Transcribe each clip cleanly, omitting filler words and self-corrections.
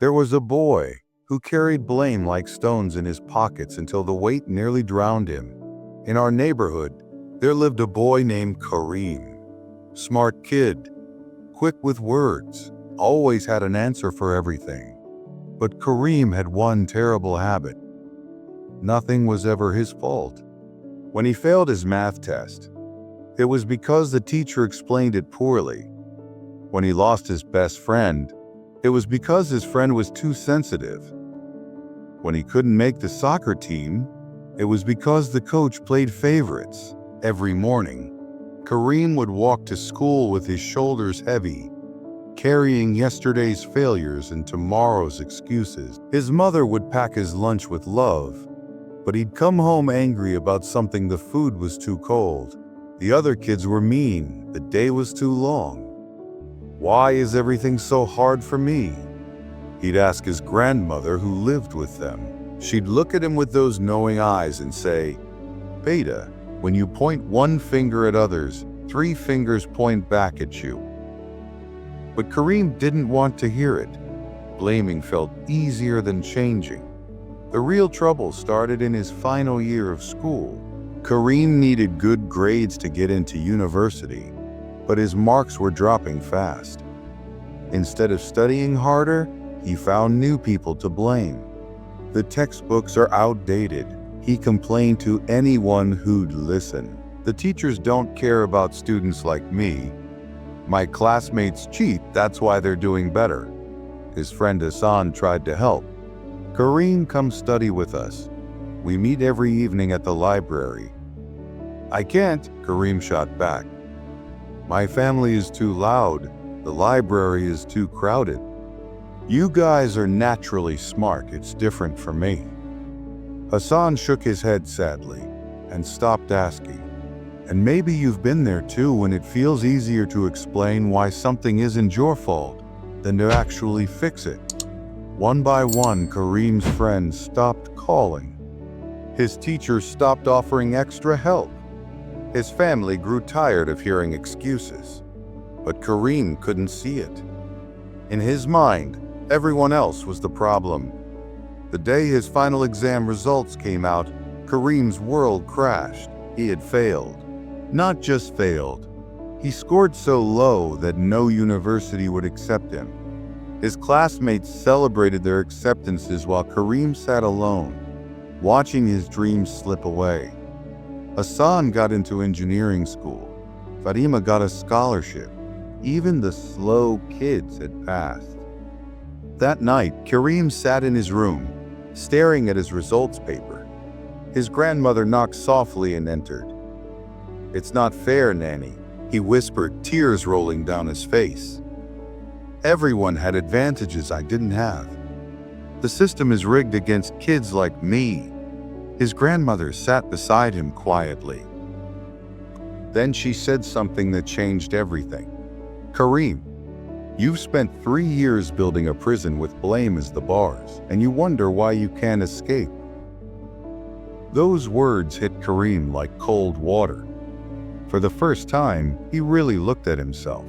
There was a boy who carried blame like stones in his pockets until the weight nearly drowned him. In our neighborhood, there lived a boy named Karim. Smart kid, quick with words, always had an answer for everything. But Karim had one terrible habit. Nothing was ever his fault. When he failed his math test, it was because the teacher explained it poorly. When he lost his best friend, it was because his friend was too sensitive. When he couldn't make the soccer team, it was because the coach played favorites. Every morning, Karim would walk to school with his shoulders heavy, carrying yesterday's failures and tomorrow's excuses. His mother would pack his lunch with love, but he'd come home angry about something. The food was too cold. The other kids were mean. The day was too long. Why is everything so hard for me? He'd ask his grandmother who lived with them. She'd look at him with those knowing eyes and say, "Beta, when you point one finger at others, 3 fingers point back at you." But Karim didn't want to hear it. Blaming felt easier than changing. The real trouble started in his final year of school. Karim needed good grades to get into university, but his marks were dropping fast. Instead of studying harder, he found new people to blame. The textbooks are outdated, he complained to anyone who'd listen. The teachers don't care about students like me. My classmates cheat, that's why they're doing better. His friend Hassan tried to help. "Karim, come study with us. We meet every evening at the library." "I can't," Karim shot back. "My family is too loud. The library is too crowded." "You guys are naturally smart, it's different for me." Hassan shook his head sadly and stopped asking. And maybe you've been there too, when it feels easier to explain why something isn't your fault than to actually fix it. One by one, Karim's friends stopped calling. His teachers stopped offering extra help. His family grew tired of hearing excuses. But Karim couldn't see it. In his mind, everyone else was the problem. The day his final exam results came out, Karim's world crashed. He had failed. Not just failed. He scored so low that no university would accept him. His classmates celebrated their acceptances while Karim sat alone, watching his dreams slip away. Hassan got into engineering school. Fatima got a scholarship. Even the slow kids had passed. That night, Karim sat in his room, staring at his results paper. His grandmother knocked softly and entered. "It's not fair, Nanny," he whispered, tears rolling down his face. "Everyone had advantages I didn't have. The system is rigged against kids like me." His grandmother sat beside him quietly. Then she said something that changed everything. "Karim, you've spent 3 years building a prison with blame as the bars, and you wonder why you can't escape." Those words hit Karim like cold water. For the first time, he really looked at himself.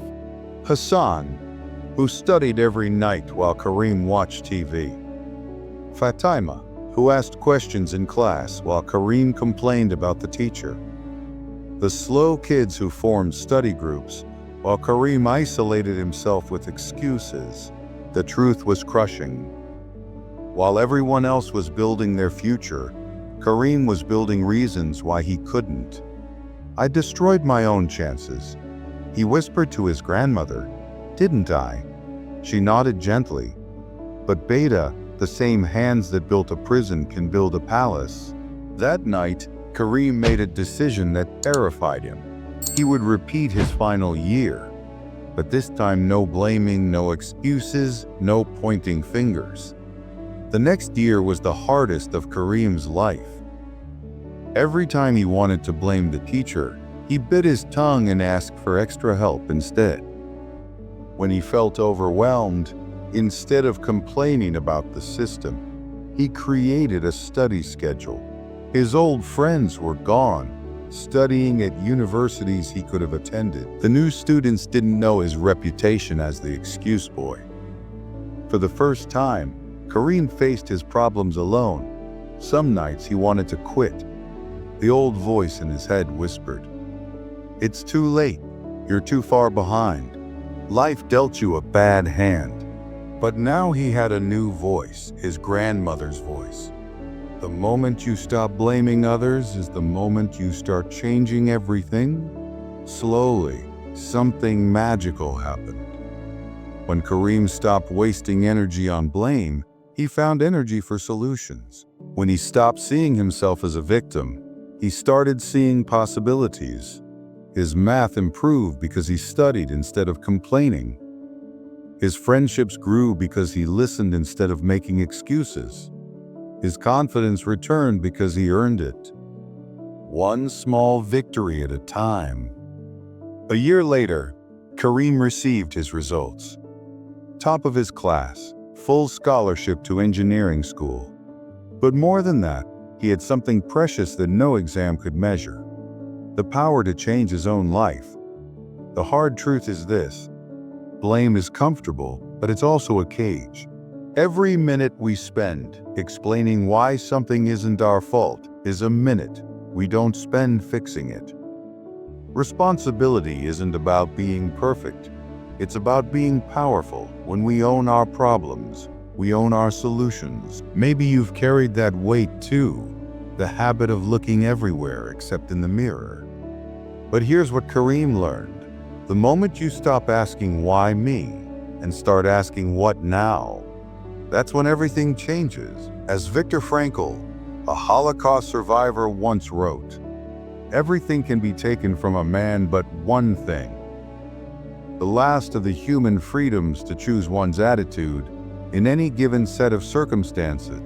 Hassan, who studied every night while Karim watched TV. Fatima, who asked questions in class while Karim complained about the teacher. The slow kids who formed study groups while Karim isolated himself with excuses. The truth was crushing. While everyone else was building their future, Karim was building reasons why he couldn't. "I destroyed my own chances," he whispered to his grandmother. "Didn't I?" She nodded gently. "But Beta, the same hands that built a prison can build a palace." That night, Karim made a decision that terrified him. He would repeat his final year, but this time no blaming, no excuses, no pointing fingers. The next year was the hardest of Karim's life. Every time he wanted to blame the teacher, he bit his tongue and asked for extra help instead. When he felt overwhelmed, instead of complaining about the system, he created a study schedule. His old friends were gone, studying at universities he could have attended. The new students didn't know his reputation as the excuse boy. For the first time, Karim faced his problems alone. Some nights he wanted to quit. The old voice in his head whispered, "It's too late. You're too far behind. Life dealt you a bad hand." But now he had a new voice, his grandmother's voice. The moment you stop blaming others is the moment you start changing everything. Slowly, something magical happened. When Karim stopped wasting energy on blame, he found energy for solutions. When he stopped seeing himself as a victim, he started seeing possibilities. His math improved because he studied instead of complaining. His friendships grew because he listened instead of making excuses. His confidence returned because he earned it. One small victory at a time. A year later, Karim received his results. Top of his class, full scholarship to engineering school. But more than that, he had something precious that no exam could measure: the power to change his own life. The hard truth is this: blame is comfortable, but it's also a cage. Every minute we spend explaining why something isn't our fault is a minute we don't spend fixing it. Responsibility isn't about being perfect. It's about being powerful. When we own our problems, we own our solutions. Maybe you've carried that weight too, the habit of looking everywhere except in the mirror. But here's what Karim learned. The moment you stop asking why me and start asking what now, that's when everything changes. As Viktor Frankl, a Holocaust survivor, once wrote, "Everything can be taken from a man but one thing. The last of the human freedoms to choose one's attitude in any given set of circumstances."